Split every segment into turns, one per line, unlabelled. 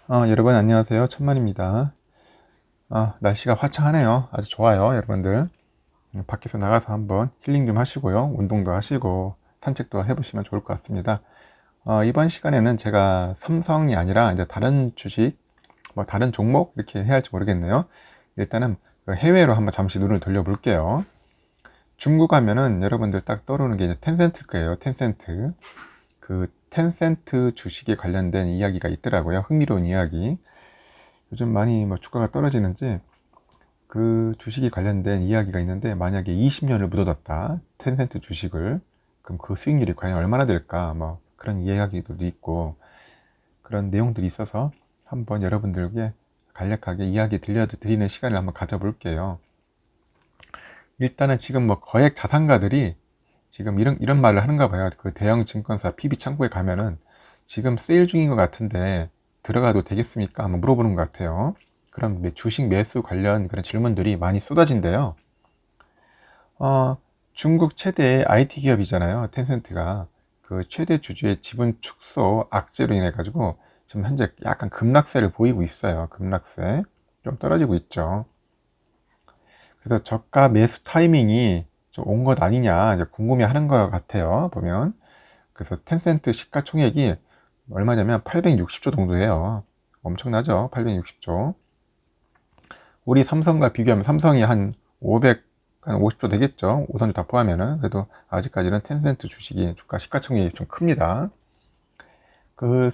여러분 안녕하세요. 천만입니다. 날씨가 화창하네요. 아주 좋아요, 여러분들. 밖에서 나가서 한번 힐링 좀 하시고요. 운동도 하시고 산책도 해보시면 좋을 것 같습니다. 이번 시간에는 제가 삼성이 아니라 이제 다른 주식, 뭐 다른 종목 이렇게 해야 할지 모르겠네요. 일단은 그 해외로 한번 잠시 눈을 돌려볼게요. 중국 하면은 여러분들 딱 떠오르는 게 이제 텐센트 거예요. 텐센트. 그 텐센트 주식에 관련된 이야기가 있더라고요. 흥미로운 이야기. 요즘 많이 뭐 주가가 떨어지는지 그 주식이 관련된 이야기가 있는데, 만약에 20년을 묻어뒀다 텐센트 주식을, 그럼 그 수익률이 과연 얼마나 될까, 뭐 그런 이야기들도 있고 그런 내용들이 있어서 한번 여러분들께 간략하게 이야기 들려드리는 시간을 한번 가져볼게요. 일단은 지금 뭐 거액 자산가들이 지금 이런 말을 하는가 봐요. 그 대형 증권사 PB 창구에 가면은 지금 세일 중인 것 같은데 들어가도 되겠습니까? 한번 물어보는 것 같아요. 그럼 주식 매수 관련 그런 질문들이 많이 쏟아진대요. 어, 중국 최대의 IT 기업이잖아요. 텐센트가. 그 최대 주주의 지분 축소 악재로 인해 가지고 지금 현재 약간 급락세를 보이고 있어요. 급락세. 좀 떨어지고 있죠. 그래서 저가 매수 타이밍이 좀 온 것 아니냐 궁금해 하는 것 같아요. 보면. 그래서 텐센트 시가총액이 얼마냐면 860조 정도 돼요. 엄청나죠? 860조. 우리 삼성과 비교하면 삼성이 한 500, 한 50조 되겠죠? 우선주 다 포함하면은. 그래도 아직까지는 텐센트 주식이 주가 시가총액이 좀 큽니다. 그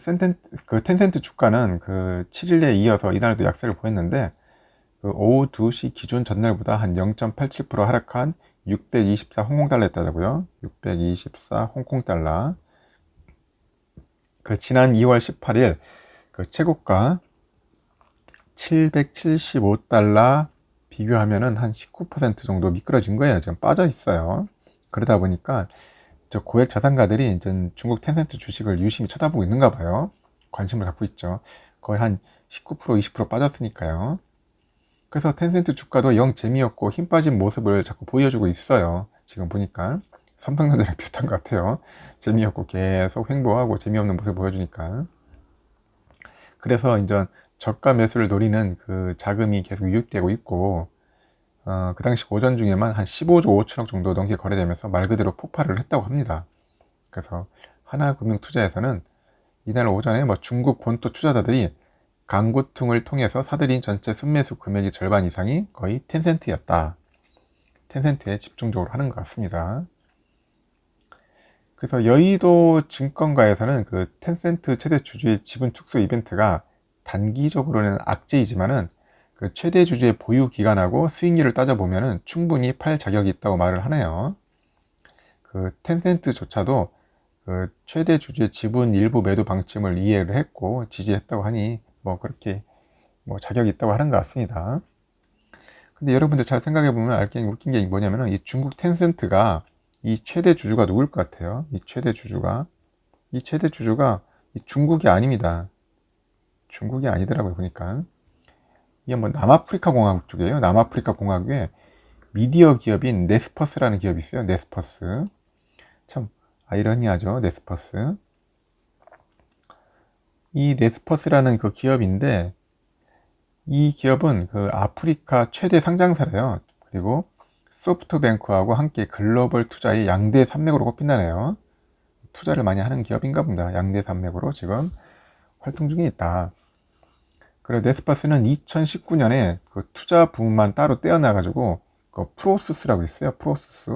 텐센트 주가는 그 7일에 이어서 이날도 약세를 보였는데, 그 오후 2시 기준 전날보다 한 0.87% 하락한 624 홍콩달러 였다고요. 624 홍콩달러. 그 지난 2월 18일 그 최고가 775달러 비교하면은 한 19% 정도 미끄러진 거예요. 지금 빠져 있어요. 그러다 보니까 저 고액 자산가들이 이제 중국 텐센트 주식을 유심히 쳐다보고 있는가 봐요. 관심을 갖고 있죠. 거의 한 19%, 20% 빠졌으니까요. 그래서 텐센트 주가도 영 재미없고 힘 빠진 모습을 자꾸 보여주고 있어요. 지금 보니까 삼성전자랑 비슷한 것 같아요. 재미없고 계속 횡보하고 재미없는 모습을 보여주니까. 그래서 이제 저가 매수를 노리는 그 자금이 계속 유입되고 있고, 그 당시 오전 중에만 한 15조 5천억 정도 넘게 거래되면서 말 그대로 폭발을 했다고 합니다. 그래서 하나금융투자에서는 이날 오전에 뭐 중국 본토 투자자들이 강구퉁을 통해서 사들인 전체 순매수 금액의 절반 이상이 거의 텐센트였다. 텐센트에 집중적으로 하는 것 같습니다. 그래서 여의도 증권가에서는 그 텐센트 최대 주주의 지분 축소 이벤트가 단기적으로는 악재이지만은 그 최대 주주의 보유 기간하고 수익률을 따져보면은 충분히 팔 자격이 있다고 말을 하네요. 그 텐센트조차도 그 최대 주주의 지분 일부 매도 방침을 이해를 했고 지지했다고 하니 뭐 그렇게 뭐 자격이 있다고 하는 것 같습니다. 근데 여러분들 잘 생각해 보면 알게 웃긴 게 뭐냐면은 이 중국 텐센트가 이 최대 주주가 누굴 것 같아요? 이 최대 주주가 이 중국이 아닙니다. 중국이 아니더라고요, 보니까. 이게 뭐 남아프리카 공화국 쪽이에요. 남아프리카 공화국에 미디어 기업인 네스퍼스라는 기업이 있어요. 네스퍼스. 참 아이러니하죠, 네스퍼스. 이 네스퍼스라는 그 기업인데, 이 기업은 그 아프리카 최대 상장사래요. 그리고 소프트뱅크하고 함께 글로벌 투자의 양대 산맥으로 꼽힌다네요. 투자를 많이 하는 기업인가 봅니다. 양대 산맥으로 지금 활동 중에 있다. 그리고 네스퍼스는 2019년에 그 투자 부문만 따로 떼어놔가지고 그 프로스스라고 있어요. 프로스스.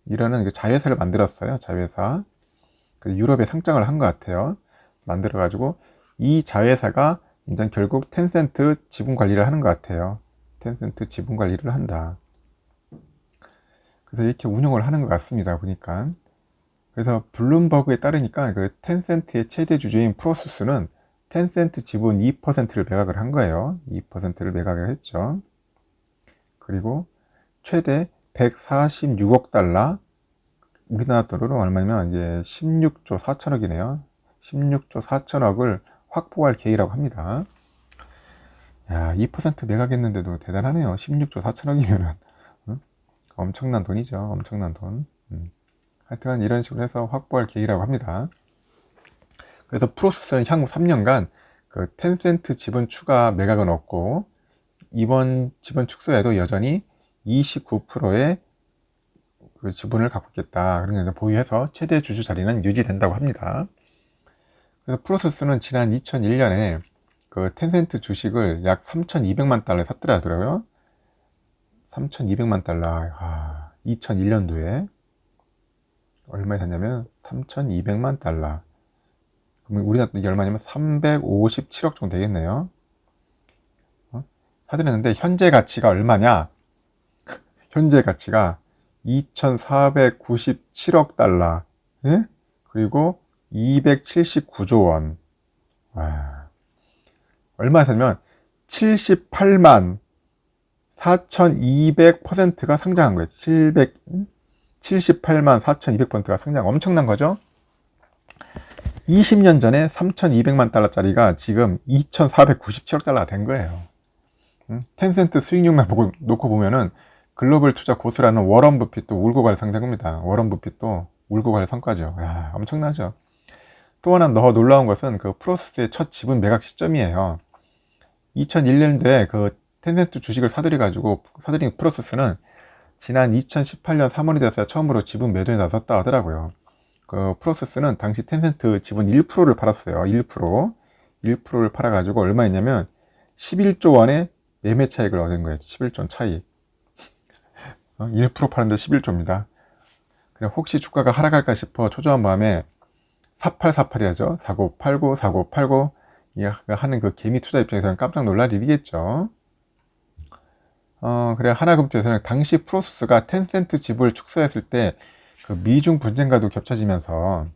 이라는 그 자회사를 만들었어요. 자회사. 그 유럽에 상장을 한 것 같아요. 만들어가지고 이 자회사가 이제 결국 텐센트 지분 관리를 하는 것 같아요. 텐센트 지분 관리를 한다. 그래서 이렇게 운영을 하는 것 같습니다. 보니까. 그래서 블룸버그에 따르니까 그 텐센트의 최대 주주인 프로세스는 텐센트 지분 2%를 매각을 한 거예요. 2%를 매각을 했죠. 그리고 최대 146억 달러, 우리나라 돈으로 얼마냐면 이게 16조 4천억이네요. 16조 4천억을 확보할 계획이라고 합니다. 야, 2% 매각했는데도 대단하네요. 16조 4천억이면은 엄청난 돈이죠. 엄청난 돈. 하여튼 이런 식으로 해서 확보할 계획이라고 합니다. 그래서 프로세스는 향후 3년간 그 텐센트 지분 추가 매각은 없고 이번 지분 축소에도 여전히 29%의 그 지분을 갖고 있겠다. 그러니까 보유해서 최대 주주 자리는 유지된다고 합니다. 그래서 프로세스는 지난 2001년에 그 텐센트 주식을 약 3,200만 달러에 샀더라고요. 3,200만 달러. 2001년도에 얼마에 샀냐면 3,200만 달러. 그러면 우리나라 이게 얼마냐면 357억 정도 되겠네요. 사들였는데 현재 가치가 얼마냐? 현재 가치가 2,497억 달러. 예? 그리고 279조 원. 와. 얼마 샀냐면 78만 4,200%가 상장한 거예요. 78만 4,200%가 상장. 엄청난 거죠? 20년 전에 3,200만 달러짜리가 지금 2,497억 달러가 된 거예요. 텐센트 수익률만 놓고 보면은 글로벌 투자 고수라는 워런 버핏도 울고 갈 상대인 겁니다. 워런 버핏도 울고 갈 성과죠. 야, 엄청나죠. 또 하나 더 놀라운 것은 그 프로세스의 첫 지분 매각 시점이에요. 2001년도에 그 텐센트 주식을 사들인 프로세스는 지난 2018년 3월이 돼서 처음으로 지분 매도에 나섰다 하더라고요. 그 프로세스는 당시 텐센트 지분 1%를 팔았어요. 1%를 팔아가지고 얼마였냐면 11조 원의 매매 차익을 얻은 거예요. 11조 원 차익. 1% 파는데 11조입니다. 그냥 혹시 주가가 하락할까 싶어 초조한 마음에 4848이야죠. 사고 팔고 하는 그 개미 투자 입장에서는 깜짝 놀랄 일이겠죠. 그래 하나금투에서는 당시 프로세스가 텐센트 지분을 축소했을 때 그 미중 분쟁과도 겹쳐지면서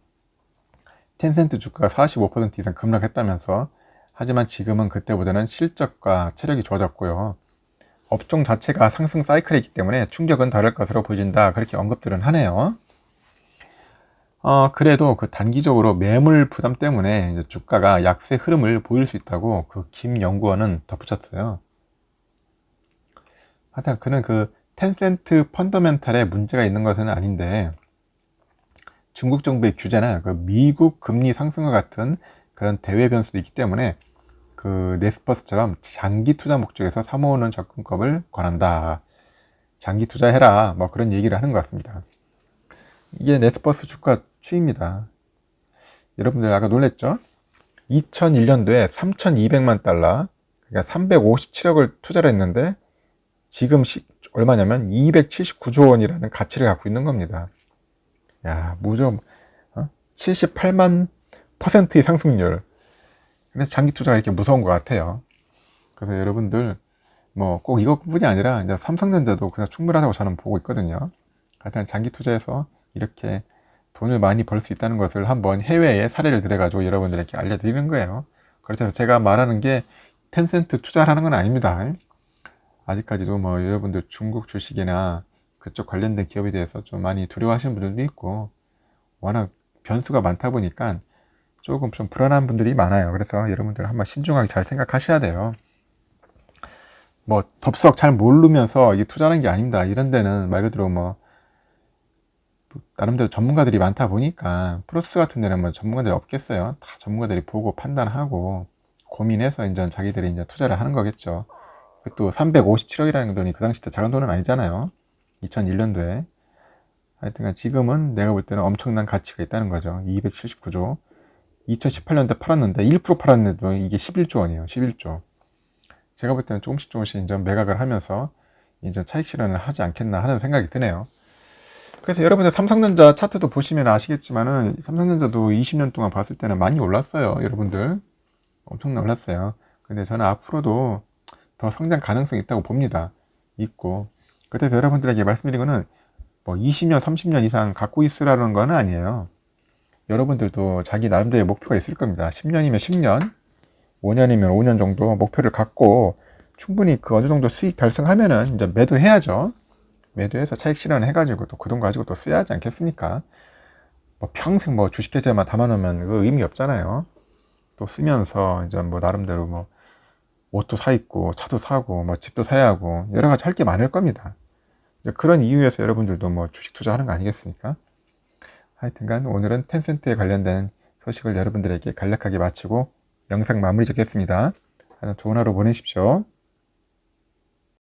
텐센트 주가가 45% 이상 급락했다면서 하지만 지금은 그때보다는 실적과 체력이 좋아졌고요. 업종 자체가 상승 사이클이기 때문에 충격은 덜할 것으로 보여진다. 그렇게 언급들은 하네요. 그래도 그 단기적으로 매물 부담 때문에 이제 주가가 약세 흐름을 보일 수 있다고 그 김 연구원은 덧붙였어요. 하여튼 그는 그 텐센트 펀더멘탈에 문제가 있는 것은 아닌데 중국 정부의 규제나 그 미국 금리 상승과 같은 그런 대외 변수도 있기 때문에 그 네스퍼스처럼 장기 투자 목적에서 사모으는 접근법을 권한다. 장기 투자해라. 뭐 그런 얘기를 하는 것 같습니다. 이게 네스퍼스 주가 추이입니다. 여러분들 아까 놀랬죠? 2001년도에 3,200만 달러, 그러니까 357억을 투자를 했는데 지금 얼마냐면 279조 원이라는 가치를 갖고 있는 겁니다. 야, 무려 78만 %의 상승률. 그래서 장기 투자가 이렇게 무서운 것 같아요. 그래서 여러분들 뭐 꼭 이것뿐이 아니라 이제 삼성전자도 그냥 충분하다고 저는 보고 있거든요. 하여튼 장기 투자에서 이렇게 돈을 많이 벌 수 있다는 것을 한번 해외에 사례를 들어가지고 여러분들에게 알려드리는 거예요. 그래서 제가 말하는 게 텐센트 투자라는 건 아닙니다. 아직까지도 뭐 여러분들 중국 주식이나 그쪽 관련된 기업에 대해서 좀 많이 두려워하시는 분들도 있고 워낙 변수가 많다 보니까 조금 좀 불안한 분들이 많아요. 그래서 여러분들 한번 신중하게 잘 생각하셔야 돼요. 뭐 덥석 잘 모르면서 이게 투자하는 게 아닙니다. 이런 데는 말 그대로 뭐 나름대로 전문가들이 많다 보니까 프로세스 같은 데는 뭐 전문가들이 없겠어요. 다 전문가들이 보고 판단하고 고민해서 이제 자기들이 이제 투자를 하는 거겠죠. 또 357억이라는 돈이 그 당시 때 작은 돈은 아니잖아요. 2001년도에. 하여튼간 지금은 내가 볼 때는 엄청난 가치가 있다는 거죠. 279조. 2018년도에 팔았는데 1% 팔았는데도 이게 11조 원이에요. 11조. 제가 볼 때는 조금씩 이제 매각을 하면서 이제 차익 실현을 하지 않겠나 하는 생각이 드네요. 그래서 여러분들 삼성전자 차트도 보시면 아시겠지만은 삼성전자도 20년 동안 봤을 때는 많이 올랐어요. 여러분들 엄청나 올랐어요. 근데 저는 앞으로도 더 성장 가능성이 있다고 봅니다. 있고. 그래서 여러분들에게 말씀드린 거는 뭐 20년, 30년 이상 갖고 있으라는 건 아니에요. 여러분들도 자기 나름대로의 목표가 있을 겁니다. 10년이면 10년, 5년이면 5년 정도 목표를 갖고 충분히 그 어느 정도 수익 달성하면은 이제 매도해야죠. 매도해서 차익 실현을 해가지고 또 그 돈 가지고 또 써야 하지 않겠습니까? 뭐 평생 뭐 주식 계좌에만 담아놓으면 그 의미 없잖아요. 또 쓰면서 이제 뭐 나름대로 뭐 옷도 사 입고 차도 사고 뭐 집도 사야 하고 여러 가지 할 게 많을 겁니다. 이제 그런 이유에서 여러분들도 뭐 주식 투자하는 거 아니겠습니까? 하여튼간 오늘은 텐센트에 관련된 소식을 여러분들에게 간략하게 마치고 영상 마무리 짓겠습니다. 좋은 하루 보내십시오.